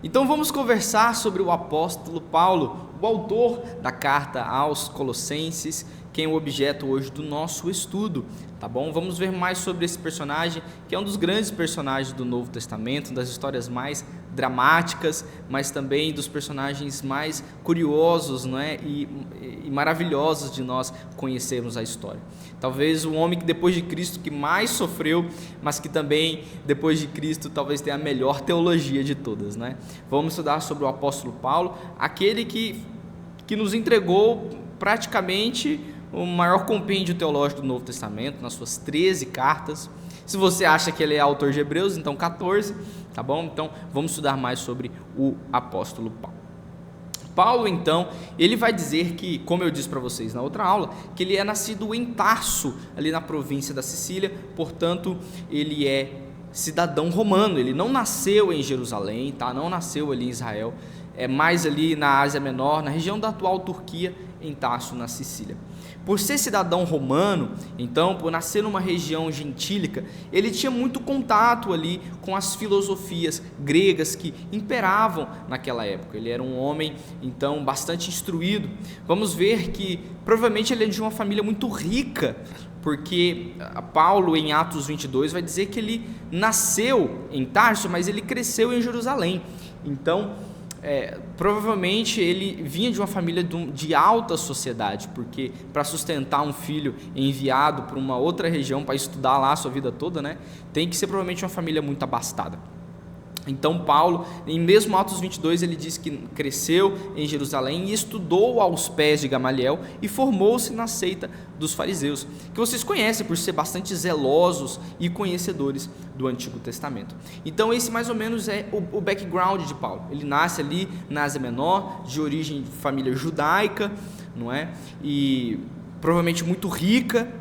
Então vamos conversar sobre o apóstolo Paulo, o autor da carta aos Colossenses, quem é o objeto hoje do nosso estudo, tá bom? Vamos ver mais sobre esse personagem, que é um dos grandes personagens do Novo Testamento, das histórias mais dramáticas, mas também dos personagens mais curiosos, não é? e maravilhosos de nós conhecermos a história. Talvez o homem que depois de Cristo que mais sofreu, mas que também depois de Cristo talvez tenha a melhor teologia de todas, né? Vamos estudar sobre o apóstolo Paulo, aquele que nos entregou praticamente o maior compêndio teológico do Novo Testamento, nas suas 13 cartas. Se você acha que ele é autor de Hebreus, então 14, tá bom? Então vamos estudar mais sobre o apóstolo Paulo. Paulo, então, ele vai dizer que, como eu disse para vocês na outra aula, que ele é nascido em Tarso, ali na província da Sicília, portanto, ele é cidadão romano, ele não nasceu em Jerusalém, tá? Não nasceu ali em Israel, é mais ali na Ásia Menor, na região da atual Turquia, em Tarso, na Sicília. Por ser cidadão romano, então, por nascer numa região gentílica, ele tinha muito contato ali com as filosofias gregas que imperavam naquela época. Ele era um homem, então, bastante instruído. Vamos ver que provavelmente ele é de uma família muito rica, porque Paulo, em Atos 22, vai dizer que ele nasceu em Tarso, mas ele cresceu em Jerusalém. Então, provavelmente ele vinha de uma família de alta sociedade, porque para sustentar um filho enviado para uma outra região para estudar lá a sua vida toda, né, tem que ser provavelmente uma família muito abastada. Então Paulo, em mesmo Atos 22, ele diz que cresceu em Jerusalém e estudou aos pés de Gamaliel e formou-se na seita dos fariseus, que vocês conhecem por ser bastante zelosos e conhecedores do Antigo Testamento. Então esse mais ou menos é o background de Paulo. Ele nasce ali na Ásia Menor, de origem de família judaica, não é? E provavelmente muito rica,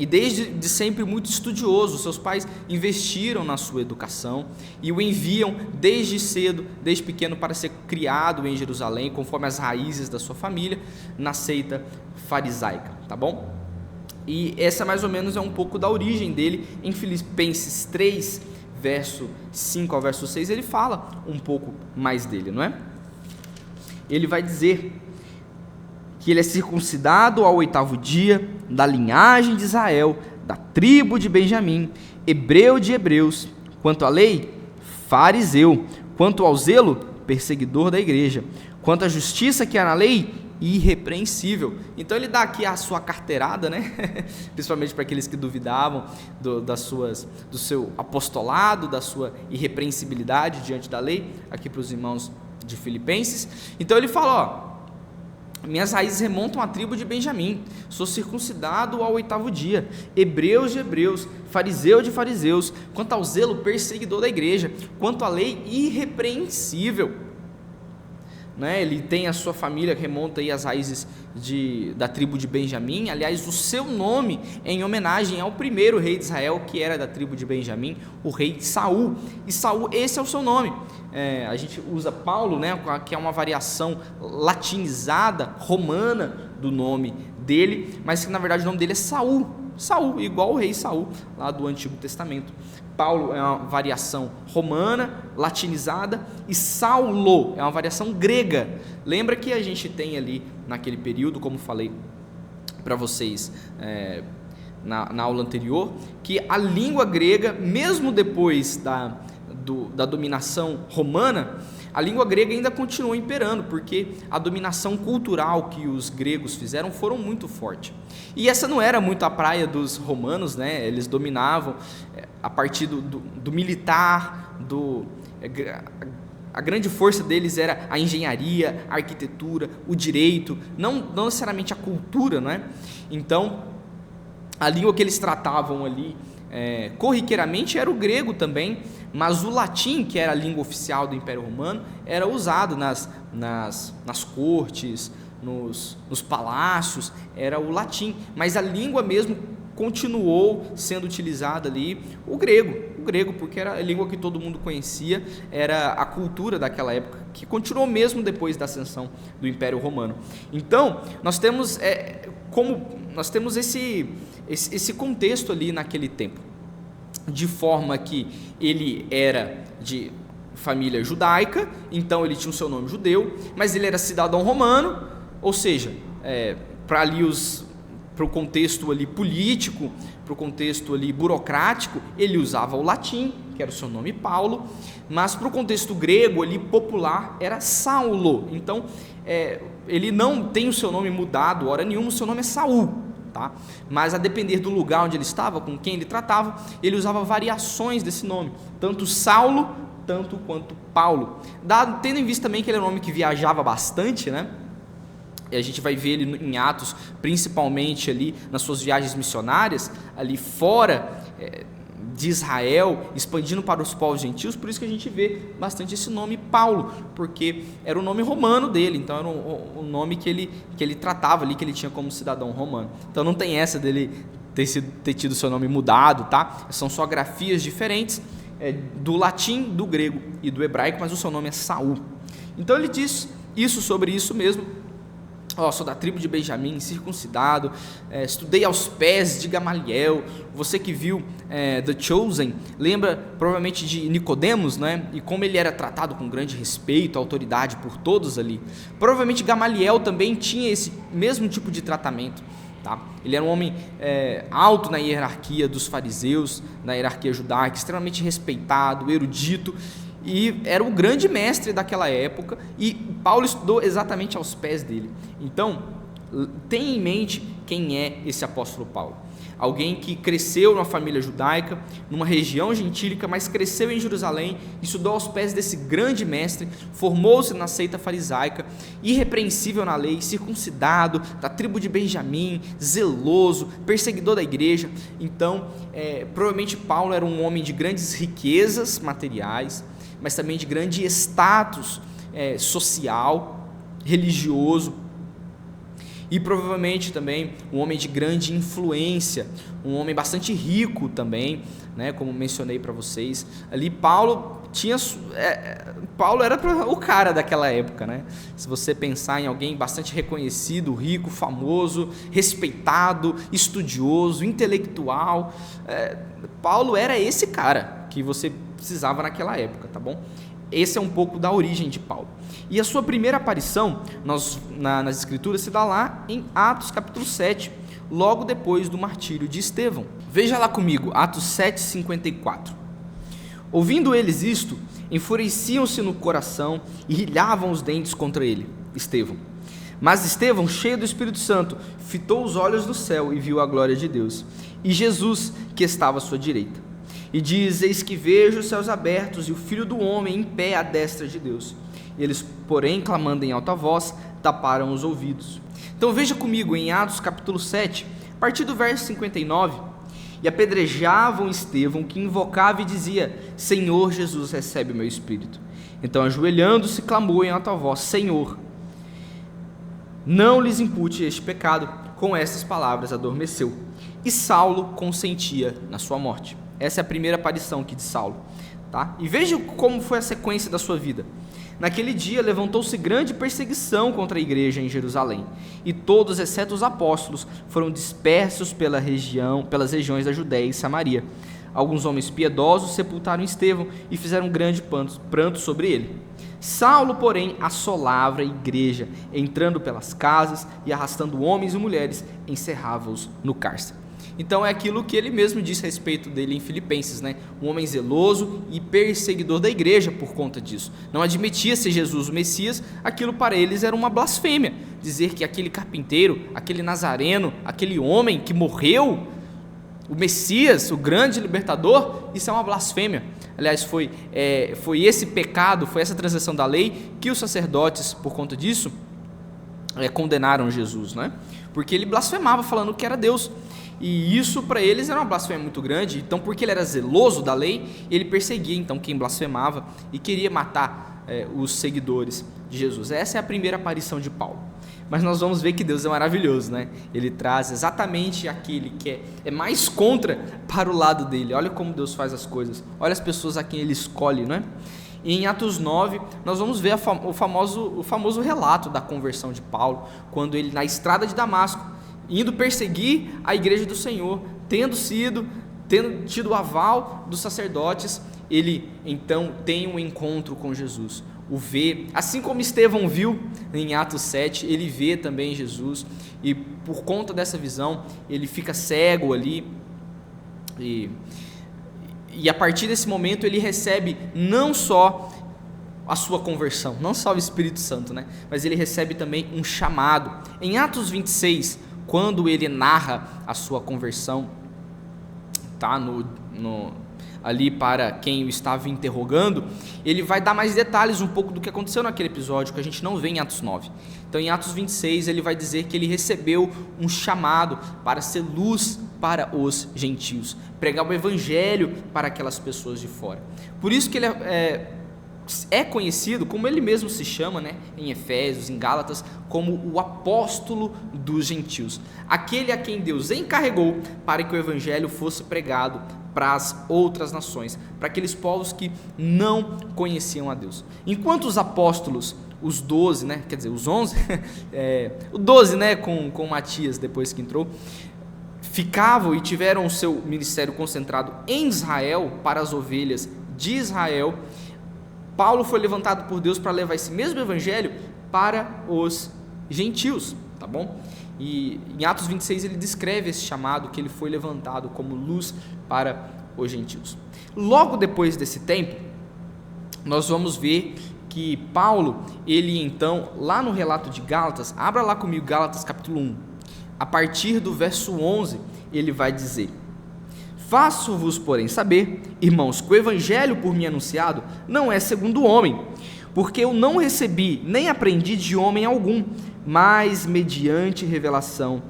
e desde sempre muito estudioso. Seus pais investiram na sua educação e o enviam desde cedo, desde pequeno, para ser criado em Jerusalém, conforme as raízes da sua família, na seita farisaica, tá bom? E essa mais ou menos é um pouco da origem dele. Em Filipenses 3, verso 5 ao verso 6, ele fala um pouco mais dele, não é? Ele vai dizer que ele é circuncidado ao 8º dia, da linhagem de Israel, da tribo de Benjamim, hebreu de hebreus, quanto à lei, fariseu, quanto ao zelo, perseguidor da igreja, quanto à justiça que há na lei, irrepreensível. Então ele dá aqui a sua carteirada, né? Principalmente para aqueles que duvidavam do seu apostolado, da sua irrepreensibilidade diante da lei, aqui para os irmãos de Filipenses. Então ele fala, ó: minhas raízes remontam à tribo de Benjamim, sou circuncidado ao 8º dia, hebreus de hebreus, fariseu de fariseus, quanto ao zelo, perseguidor da igreja, quanto à lei, irrepreensível. Né? Ele tem a sua família que remonta aí às raízes da tribo de Benjamim. Aliás, o seu nome é em homenagem ao primeiro rei de Israel, que era da tribo de Benjamim, o rei Saul. E Saul, esse é o seu nome. A gente usa Paulo, né, que é uma variação latinizada, romana do nome dele, mas que na verdade o nome dele é Saul. Saul, igual o rei Saul lá do Antigo Testamento. Paulo é uma variação romana, latinizada, e Saulo é uma variação grega. Lembra que a gente tem ali naquele período, como falei para vocês na aula anterior, que a língua grega, mesmo depois da dominação romana, a língua grega ainda continuou imperando, porque a dominação cultural que os gregos fizeram foram muito forte. E essa não era muito a praia dos romanos, né? Eles dominavam a partir do militar, a grande força deles era a engenharia, a arquitetura, o direito, não necessariamente a cultura, não é? Então, a língua que eles tratavam ali corriqueiramente era o grego também, mas o latim, que era a língua oficial do Império Romano, era usado nas cortes, nos palácios, era o latim, mas a língua mesmo continuou sendo utilizada ali, o grego, porque era a língua que todo mundo conhecia, era a cultura daquela época, que continuou mesmo depois da ascensão do Império Romano. Então, nós temos esse contexto ali naquele tempo, de forma que ele era de família judaica, então ele tinha o seu nome judeu, mas ele era cidadão romano, ou seja, para o contexto ali político, para o contexto ali burocrático, ele usava o latim, que era o seu nome Paulo, mas para o contexto grego ali popular era Saulo. Então ele não tem o seu nome mudado hora nenhuma, o seu nome é Saul, tá? Mas a depender do lugar onde ele estava, com quem ele tratava, ele usava variações desse nome, tanto Saulo, tanto quanto Paulo, tendo em vista também que ele era um homem que viajava bastante, né? E a gente vai ver ele em Atos, principalmente ali nas suas viagens missionárias, ali fora de Israel, expandindo para os povos gentios. Por isso que a gente vê bastante esse nome Paulo, porque era o nome romano dele, então era o nome que ele tratava ali, que ele tinha como cidadão romano. Então não tem essa dele ter tido seu nome mudado, tá? São só grafias diferentes, do latim, do grego e do hebraico, mas o seu nome é Saul. Então ele diz isso sobre isso mesmo. Sou da tribo de Benjamim, circuncidado, estudei aos pés de Gamaliel. Você que viu The Chosen, lembra provavelmente de Nicodemos, né? E como ele era tratado com grande respeito, autoridade por todos ali. Provavelmente Gamaliel também tinha esse mesmo tipo de tratamento, tá? Ele era um homem alto na hierarquia dos fariseus, na hierarquia judaica, extremamente respeitado, erudito, e era o grande mestre daquela época, e Paulo estudou exatamente aos pés dele. Então, tenha em mente quem é esse apóstolo Paulo. Alguém que cresceu numa família judaica, numa região gentílica, mas cresceu em Jerusalém, estudou aos pés desse grande mestre, formou-se na seita farisaica, irrepreensível na lei, circuncidado, da tribo de Benjamim, zeloso, perseguidor da igreja. Então, provavelmente Paulo era um homem de grandes riquezas materiais, mas também de grande status social, religioso, e provavelmente também um homem de grande influência, um homem bastante rico também, né, como mencionei para vocês. Ali Paulo era o cara daquela época, né? Se você pensar em alguém bastante reconhecido, rico, famoso, respeitado, estudioso, intelectual, Paulo era esse cara que você precisava naquela época, tá bom? Esse é um pouco da origem de Paulo. E a sua primeira aparição nas Escrituras se dá lá em Atos capítulo 7, logo depois do martírio de Estevão. Veja lá comigo, Atos 7:54. Ouvindo eles isto, enfureciam-se no coração e rilhavam os dentes contra ele, Estevão. Mas Estevão, cheio do Espírito Santo, fitou os olhos no céu e viu a glória de Deus, e Jesus, que estava à sua direita. E diz: eis que vejo os céus abertos e o Filho do Homem em pé à destra de Deus. Eles, porém, clamando em alta voz, taparam os ouvidos. Então veja comigo em Atos capítulo 7, a partir do verso 59. E apedrejavam Estevão, que invocava e dizia: Senhor Jesus, recebe o meu espírito. Então, ajoelhando-se, clamou em alta voz: Senhor, não lhes impute este pecado. Com estas palavras adormeceu. E Saulo consentia na sua morte. Essa é a primeira aparição aqui de Saulo, tá? E veja como foi a sequência da sua vida. Naquele dia levantou-se grande perseguição contra a igreja em Jerusalém, e todos, exceto os apóstolos, foram dispersos pelas regiões da Judéia e Samaria. Alguns homens piedosos sepultaram Estevão e fizeram grande pranto sobre ele. Saulo, porém, assolava a igreja, entrando pelas casas e arrastando homens e mulheres, encerrava-os no cárcere. Então é aquilo que ele mesmo disse a respeito dele em Filipenses, né? Um homem zeloso e perseguidor da igreja por conta disso. Não admitia ser Jesus o Messias, aquilo para eles era uma blasfêmia. Dizer que aquele carpinteiro, aquele nazareno, aquele homem que morreu, o Messias, o grande libertador, isso é uma blasfêmia. Aliás, foi esse pecado, foi essa transgressão da lei que os sacerdotes, por conta disso, condenaram Jesus, né? Porque ele blasfemava falando que era Deus. E isso para eles era uma blasfêmia muito grande. Então, porque ele era zeloso da lei, ele perseguia então quem blasfemava e queria matar os seguidores de Jesus. Essa é a primeira aparição de Paulo. Mas nós vamos ver que Deus é maravilhoso, né? Ele traz exatamente aquele que é mais contra para o lado dele. Olha como Deus faz as coisas. Olha as pessoas a quem ele escolhe, né? E em Atos 9, nós vamos ver o famoso relato da conversão de Paulo, quando ele, na estrada de Damasco, indo perseguir a igreja do Senhor, tendo tido o aval dos sacerdotes, ele então tem um encontro com Jesus, o vê, assim como Estevão viu em Atos 7, ele vê também Jesus, e por conta dessa visão, ele fica cego ali, e a partir desse momento ele recebe não só a sua conversão, não só o Espírito Santo, né? Mas ele recebe também um chamado. Em Atos 26, quando ele narra a sua conversão, tá? Ali para quem o estava interrogando, ele vai dar mais detalhes um pouco do que aconteceu naquele episódio, que a gente não vê em Atos 9. Então em Atos 26 ele vai dizer que ele recebeu um chamado para ser luz para os gentios, pregar o evangelho para aquelas pessoas de fora. Por isso que ele é conhecido, como ele mesmo se chama, né, em Efésios, em Gálatas, como o apóstolo dos gentios, aquele a quem Deus encarregou para que o evangelho fosse pregado para as outras nações, para aqueles povos que não conheciam a Deus. Enquanto os apóstolos, os 12, né, quer dizer, os 11, o 12, né, com Matias, depois que entrou, ficavam e tiveram o seu ministério concentrado em Israel, para as ovelhas de Israel, Paulo foi levantado por Deus para levar esse mesmo evangelho para os gentios, tá bom? E em Atos 26 ele descreve esse chamado, que ele foi levantado como luz para os gentios. Logo depois desse tempo, nós vamos ver que Paulo, ele então, lá no relato de Gálatas, abra lá comigo Gálatas capítulo 1, a partir do verso 11, ele vai dizer: faço-vos, porém, saber, irmãos, que o evangelho por mim anunciado não é segundo o homem, porque eu não recebi nem aprendi de homem algum, mas mediante revelação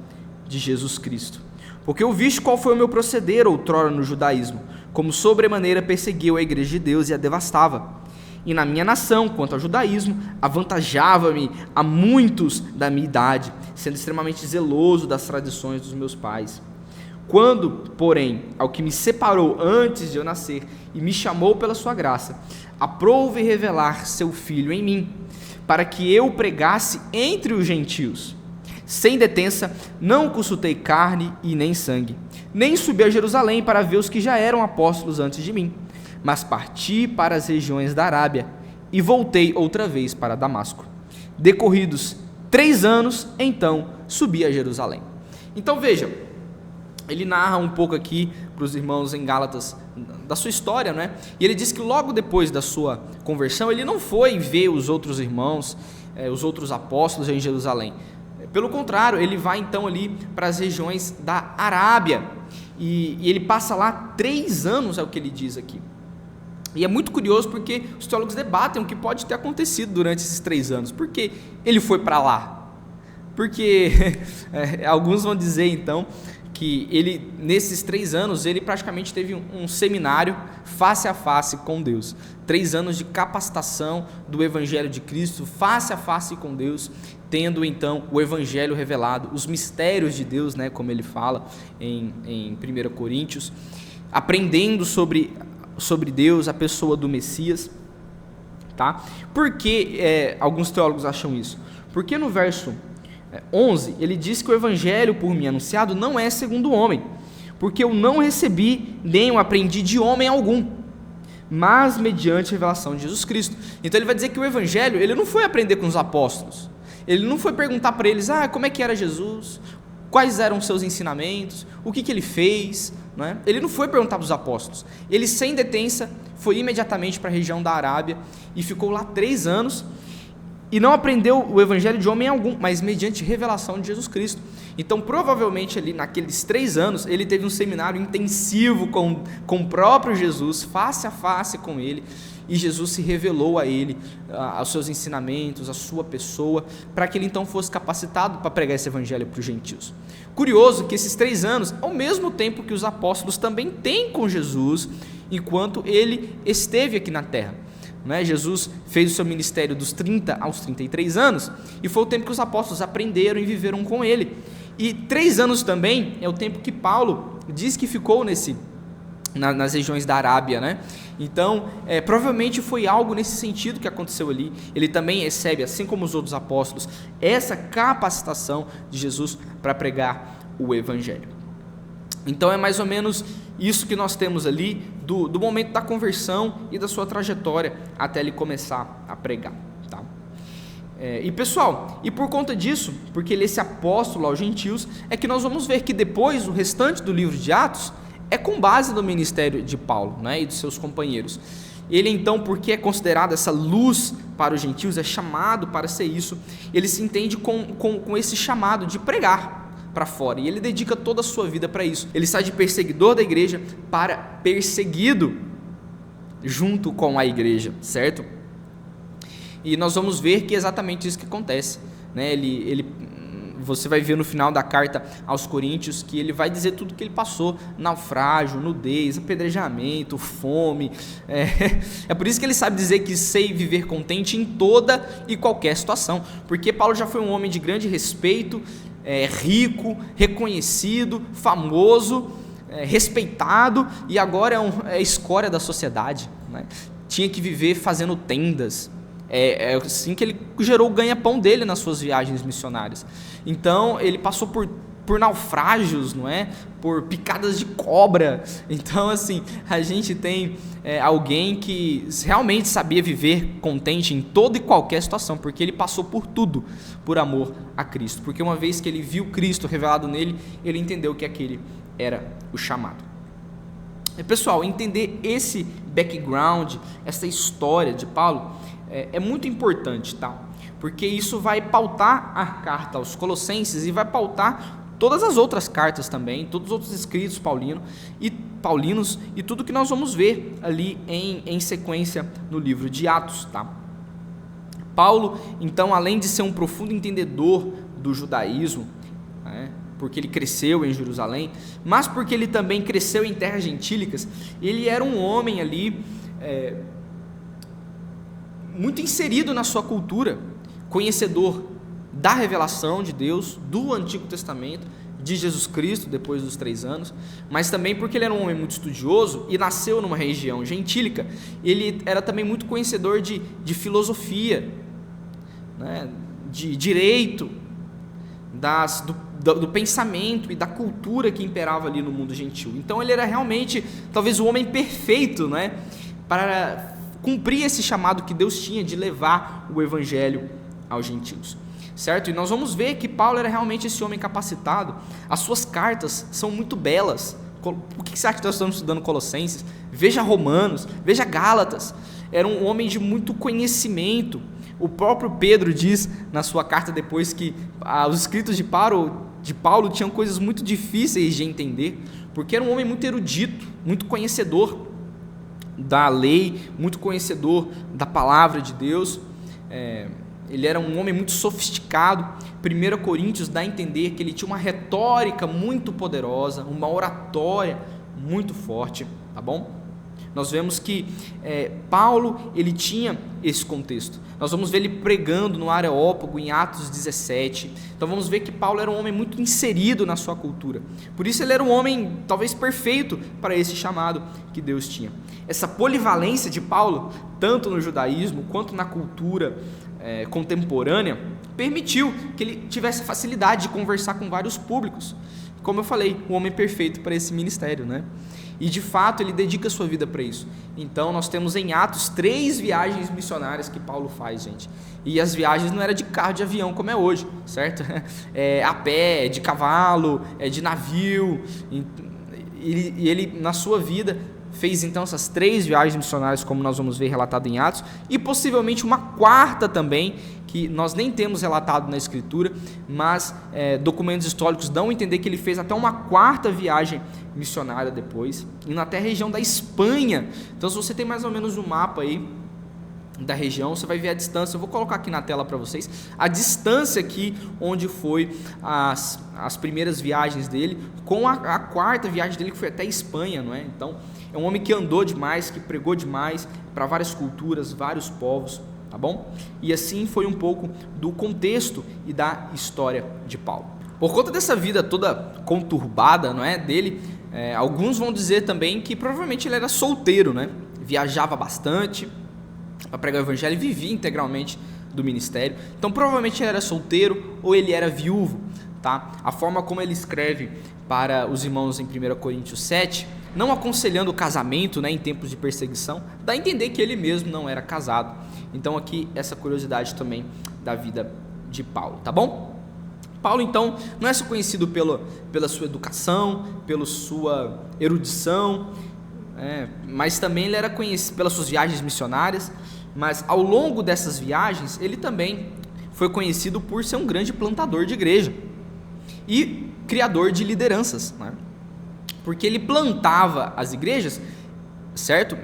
de Jesus Cristo. Porque eu viste qual foi o meu proceder outrora no judaísmo, como sobremaneira perseguiu a igreja de Deus e a devastava. E na minha nação, quanto ao judaísmo, avantajava-me a muitos da minha idade, sendo extremamente zeloso das tradições dos meus pais. Quando, porém, ao que me separou antes de eu nascer e me chamou pela sua graça, aprouve revelar seu Filho em mim, para que eu pregasse entre os gentios. Sem detença, não consultei carne e nem sangue, nem subi a Jerusalém para ver os que já eram apóstolos antes de mim, mas parti para as regiões da Arábia e voltei outra vez para Damasco. Decorridos 3 anos, então subi a Jerusalém. Então veja, ele narra um pouco aqui para os irmãos em Gálatas da sua história, né? E ele diz que logo depois da sua conversão, ele não foi ver os outros irmãos, os outros apóstolos em Jerusalém. Pelo contrário, ele vai então ali para as regiões da Arábia, e ele passa lá 3 anos, é o que ele diz aqui. E é muito curioso porque os teólogos debatem o que pode ter acontecido durante esses 3 anos. Por que ele foi para lá? Porque alguns vão dizer então que ele, nesses 3 anos, ele praticamente teve um seminário face a face com Deus. 3 anos de capacitação do Evangelho de Cristo, face a face com Deus, tendo então o Evangelho revelado, os mistérios de Deus, né, como ele fala em 1 Coríntios, aprendendo sobre Deus, a pessoa do Messias. Tá? Por que alguns teólogos acham isso? Porque no verso 11, ele diz que o evangelho por mim anunciado não é segundo o homem, porque eu não recebi nem o aprendi de homem algum, mas mediante a revelação de Jesus Cristo. Então ele vai dizer que o evangelho, ele não foi aprender com os apóstolos, ele não foi perguntar para eles, como é que era Jesus, quais eram os seus ensinamentos, o que ele fez, né? Ele não foi perguntar para os apóstolos, ele sem detença foi imediatamente para a região da Arábia e ficou lá 3 anos, e não aprendeu o evangelho de homem algum, mas mediante revelação de Jesus Cristo. Então provavelmente ali naqueles 3 anos, ele teve um seminário intensivo com o próprio Jesus, face a face com ele, e Jesus se revelou a ele, aos seus ensinamentos, a sua pessoa, para que ele então fosse capacitado para pregar esse evangelho para os gentios. Curioso que esses 3 anos, ao mesmo tempo que os apóstolos também têm com Jesus, enquanto ele esteve aqui na terra. Jesus fez o seu ministério dos 30 aos 33 anos, e foi o tempo que os apóstolos aprenderam e viveram com ele. E 3 anos também é o tempo que Paulo diz que ficou nas regiões da Arábia, né? Então, provavelmente foi algo nesse sentido que aconteceu ali. Ele também recebe, assim como os outros apóstolos, essa capacitação de Jesus para pregar o evangelho. Então é mais ou menos isso que nós temos ali do momento da conversão e da sua trajetória até ele começar a pregar, tá? E pessoal, e por conta disso, porque ele é esse apóstolo aos gentios, é que nós vamos ver que depois, o restante do livro de Atos, é com base no ministério de Paulo, né, e dos seus companheiros. Ele então, porque é considerado essa luz para os gentios, é chamado para ser isso, ele se entende com esse chamado de pregar para fora, e ele dedica toda a sua vida para isso. Ele sai de perseguidor da igreja para perseguido junto com a igreja, certo? E nós vamos ver que é exatamente isso que acontece, né? Você vai ver no final da carta aos Coríntios que ele vai dizer tudo que ele passou: naufrágio, nudez, apedrejamento, fome. É por isso que ele sabe dizer que sei viver contente em toda e qualquer situação, porque Paulo já foi um homem de grande respeito, rico, reconhecido, famoso, respeitado, e agora é escória da sociedade, né? Tinha que viver fazendo tendas. É assim que ele gerou o ganha-pão dele nas suas viagens missionárias. Então ele passou por naufrágios, não é? Por picadas de cobra. Então assim, a gente tem alguém que realmente sabia viver contente em toda e qualquer situação, porque ele passou por tudo por amor a Cristo, porque uma vez que ele viu Cristo revelado nele, ele entendeu que aquele era o chamado. Pessoal, entender esse background, essa história de Paulo é muito importante, tá? Porque isso vai pautar a carta aos Colossenses e vai pautar todas as outras cartas também, todos os outros escritos paulinos e tudo que nós vamos ver ali em sequência no livro de Atos, tá? Paulo, então, além de ser um profundo entendedor do judaísmo, né, porque ele cresceu em Jerusalém, mas porque ele também cresceu em terras gentílicas, ele era um homem ali muito inserido na sua cultura, conhecedor da revelação de Deus, do Antigo Testamento, de Jesus Cristo, depois dos 3 anos, mas também porque ele era um homem muito estudioso e nasceu numa região gentílica. Ele era também muito conhecedor de filosofia, né, de direito, do pensamento e da cultura que imperava ali no mundo gentil. Então ele era realmente, talvez, o homem perfeito, né, para cumprir esse chamado que Deus tinha de levar o evangelho aos gentios, certo? E nós vamos ver que Paulo era realmente esse homem capacitado. As suas cartas são muito belas. Por que você acha que nós estamos estudando Colossenses? Veja Romanos, veja Gálatas. Era um homem de muito conhecimento. O próprio Pedro diz na sua carta depois que os escritos de Paulo tinham coisas muito difíceis de entender, porque era um homem muito erudito, muito conhecedor da lei, muito conhecedor da palavra de Deus. Ele era um homem muito sofisticado. 1 Coríntios dá a entender que ele tinha uma retórica muito poderosa, uma oratória muito forte, tá bom? Nós vemos que Paulo, ele tinha esse contexto. Nós vamos ver ele pregando no Areópago em Atos 17. Então vamos ver que Paulo era um homem muito inserido na sua cultura. Por isso ele era um homem talvez perfeito para esse chamado que Deus tinha. Essa polivalência de Paulo, tanto no judaísmo quanto na cultura contemporânea, permitiu que ele tivesse facilidade de conversar com vários públicos. Como eu falei, um homem perfeito para esse ministério, né? E de fato ele dedica a sua vida para isso. Então nós temos em Atos 3 viagens missionárias que Paulo faz, gente. E as viagens não eram de carro, de avião como é hoje, certo? A pé, de cavalo, de navio. E ele na sua vida fez então essas 3 viagens missionárias, como nós vamos ver relatado em Atos, e possivelmente uma 4ª também, que nós nem temos relatado na Escritura, mas documentos históricos dão a entender que ele fez até uma 4ª viagem missionária depois, indo até a região da Espanha. Então se você tem mais ou menos um mapa aí da região, você vai ver a distância. Eu vou colocar aqui na tela para vocês a distância aqui onde foi as primeiras viagens dele, com a 4ª viagem dele, que foi até a Espanha, não é? Então é um homem que andou demais, que pregou demais para várias culturas, vários povos, tá bom? E assim foi um pouco do contexto e da história de Paulo. Por conta dessa vida toda conturbada, não é, dele, alguns vão dizer também que provavelmente ele era solteiro, né? Viajava bastante para pregar o evangelho e vivia integralmente do ministério. Então provavelmente ele era solteiro ou ele era viúvo, tá? A forma como ele escreve para os irmãos em 1 Coríntios 7, não aconselhando o casamento, né, em tempos de perseguição, dá a entender que ele mesmo não era casado. Então aqui essa curiosidade também da vida de Paulo, tá bom? Paulo então não é só conhecido pela sua educação, pela sua erudição, mas também ele era conhecido pelas suas viagens missionárias, mas ao longo dessas viagens ele também foi conhecido por ser um grande plantador de igreja e criador de lideranças, né? Porque ele plantava as igrejas, certo?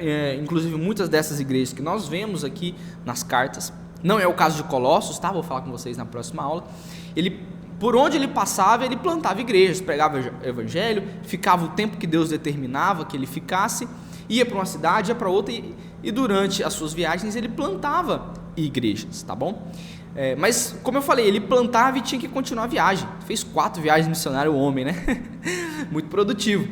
Inclusive muitas dessas igrejas que nós vemos aqui nas cartas, não é o caso de Colossos, tá? Vou falar com vocês na próxima aula. Por onde ele passava, ele plantava igrejas, pregava evangelho, ficava o tempo que Deus determinava que ele ficasse, ia para uma cidade, ia para outra, e durante as suas viagens ele plantava igrejas, tá bom? Mas, como eu falei, ele plantava e tinha que continuar a viagem. Fez 4 viagens missionárias, o homem, né? Muito produtivo.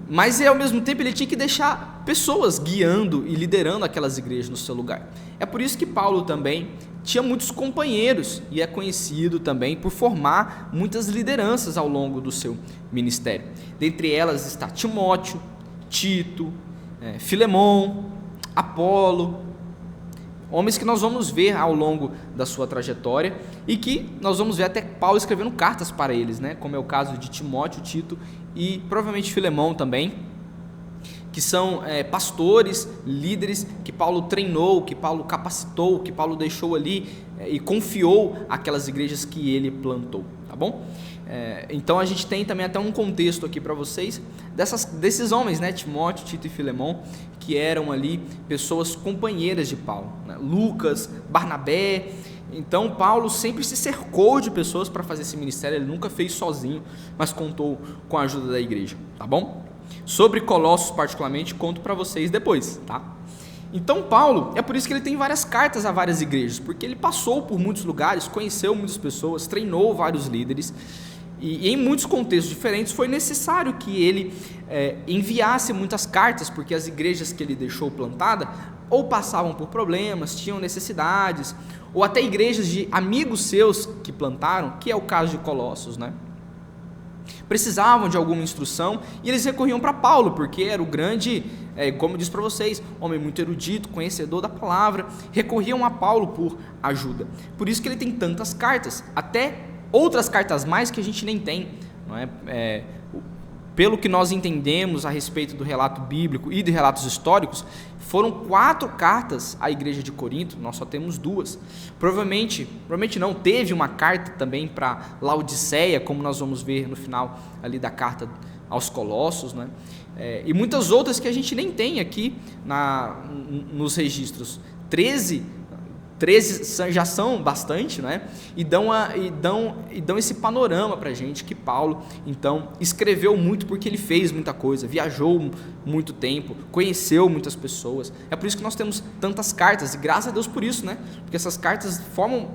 Mas, ao mesmo tempo, ele tinha que deixar pessoas guiando e liderando aquelas igrejas no seu lugar. É por isso que Paulo também tinha muitos companheiros e é conhecido também por formar muitas lideranças ao longo do seu ministério. Dentre elas está Timóteo, Tito, Filemon, Apolo, homens que nós vamos ver ao longo da sua trajetória e que nós vamos ver até Paulo escrevendo cartas para eles, né? Como é o caso de Timóteo, Tito e provavelmente Filemon também, que são pastores, líderes que Paulo treinou, que Paulo capacitou, que Paulo deixou ali e confiou aquelas igrejas que ele plantou, tá bom? Então a gente tem também até um contexto aqui para vocês desses homens, né? Timóteo, Tito e Filemon, que eram ali pessoas companheiras de Paulo, né? Lucas, Barnabé. Então Paulo sempre se cercou de pessoas para fazer esse ministério, ele nunca fez sozinho, mas contou com a ajuda da igreja, tá bom? Sobre Colossos particularmente, conto para vocês depois, tá? Então Paulo, é por isso que ele tem várias cartas a várias igrejas, porque ele passou por muitos lugares, conheceu muitas pessoas, treinou vários líderes, e em muitos contextos diferentes foi necessário que ele enviasse muitas cartas, porque as igrejas que ele deixou plantada ou passavam por problemas, tinham necessidades, ou até igrejas de amigos seus que plantaram, que é o caso de Colossos, né? Precisavam de alguma instrução e eles recorriam para Paulo, porque era o grande, como eu disse para vocês, homem muito erudito, conhecedor da palavra, recorriam a Paulo por ajuda. Por isso que ele tem tantas cartas, até outras cartas mais que a gente nem tem, não é? Pelo que nós entendemos a respeito do relato bíblico e de relatos históricos, foram 4 cartas à igreja de Corinto, nós só temos 2. Provavelmente não, teve uma carta também para Laodiceia, como nós vamos ver no final ali da carta aos Colossos, né? E muitas outras que a gente nem tem aqui nos registros. 13 já são bastante, né? E dão esse panorama para a gente que Paulo, então, escreveu muito porque ele fez muita coisa, viajou muito tempo, conheceu muitas pessoas. É por isso que nós temos tantas cartas, e graças a Deus por isso, né? Porque essas cartas formam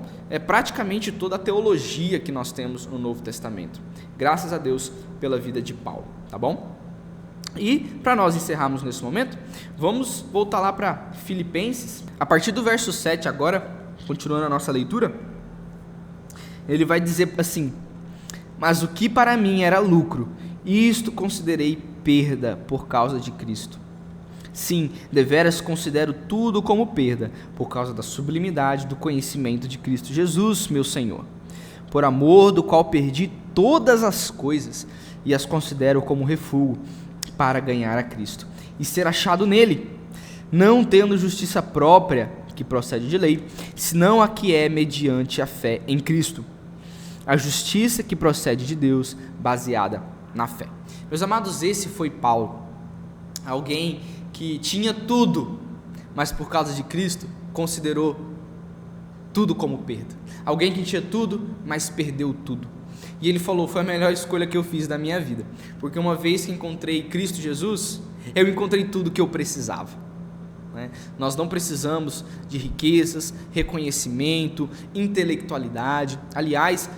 praticamente toda a teologia que nós temos no Novo Testamento. Graças a Deus pela vida de Paulo, tá bom? E para nós encerrarmos nesse momento, vamos voltar lá para Filipenses, a partir do verso 7 agora, continuando a nossa leitura, ele vai dizer assim: mas o que para mim era lucro, isto considerei perda por causa de Cristo. Sim, deveras considero tudo como perda, por causa da sublimidade do conhecimento de Cristo Jesus, meu Senhor, por amor do qual perdi todas as coisas e as considero como refúgio, para ganhar a Cristo e ser achado nele, não tendo justiça própria que procede de lei, senão a que é mediante a fé em Cristo, a justiça que procede de Deus, baseada na fé. Meus amados, esse foi Paulo, alguém que tinha tudo, mas por causa de Cristo considerou tudo como perda. Alguém que tinha tudo, mas perdeu tudo. E ele falou: foi a melhor escolha que eu fiz da minha vida, porque uma vez que encontrei Cristo Jesus, eu encontrei tudo que eu precisava, né? Nós não precisamos de riquezas, reconhecimento, intelectualidade. Aliás,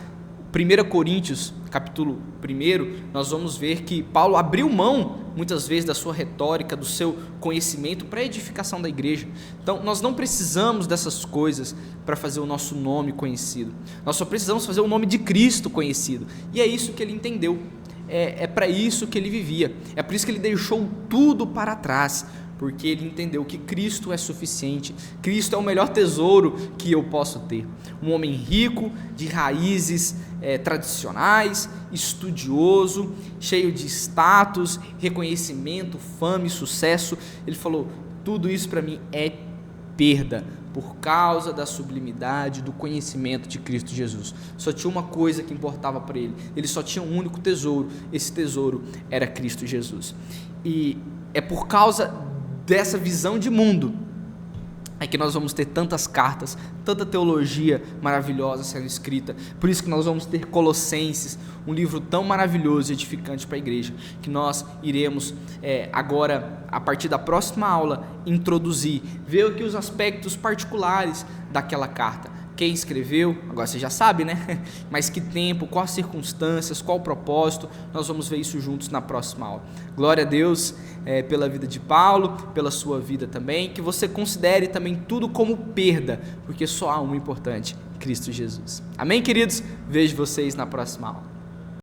1 Coríntios, capítulo 1, nós vamos ver que Paulo abriu mão, muitas vezes, da sua retórica, do seu conhecimento para a edificação da igreja. Então, nós não precisamos dessas coisas para fazer o nosso nome conhecido. Nós só precisamos fazer o nome de Cristo conhecido. E é isso que ele entendeu. é para isso que ele vivia. É por isso que ele deixou tudo para trás, porque ele entendeu que Cristo é suficiente. Cristo é o melhor tesouro que eu posso ter. Um homem rico, de raízes tradicionais, estudioso, cheio de status, reconhecimento, fama e sucesso. Ele falou: tudo isso para mim é perda, por causa da sublimidade, do conhecimento de Cristo Jesus. Só tinha uma coisa que importava para ele. Ele só tinha um único tesouro. Esse tesouro era Cristo Jesus. E é por causa dessa visão de mundo é que nós vamos ter tantas cartas, tanta teologia maravilhosa sendo escrita. Por isso que nós vamos ter Colossenses, um livro tão maravilhoso e edificante para a igreja, que nós iremos agora, a partir da próxima aula, introduzir, ver aqui os aspectos particulares daquela carta. Quem escreveu, agora você já sabe, né? Mas que tempo, quais circunstâncias, qual o propósito, nós vamos ver isso juntos na próxima aula. Glória a Deus pela vida de Paulo, pela sua vida também, que você considere também tudo como perda, porque só há um importante, Cristo Jesus. Amém, queridos? Vejo vocês na próxima aula.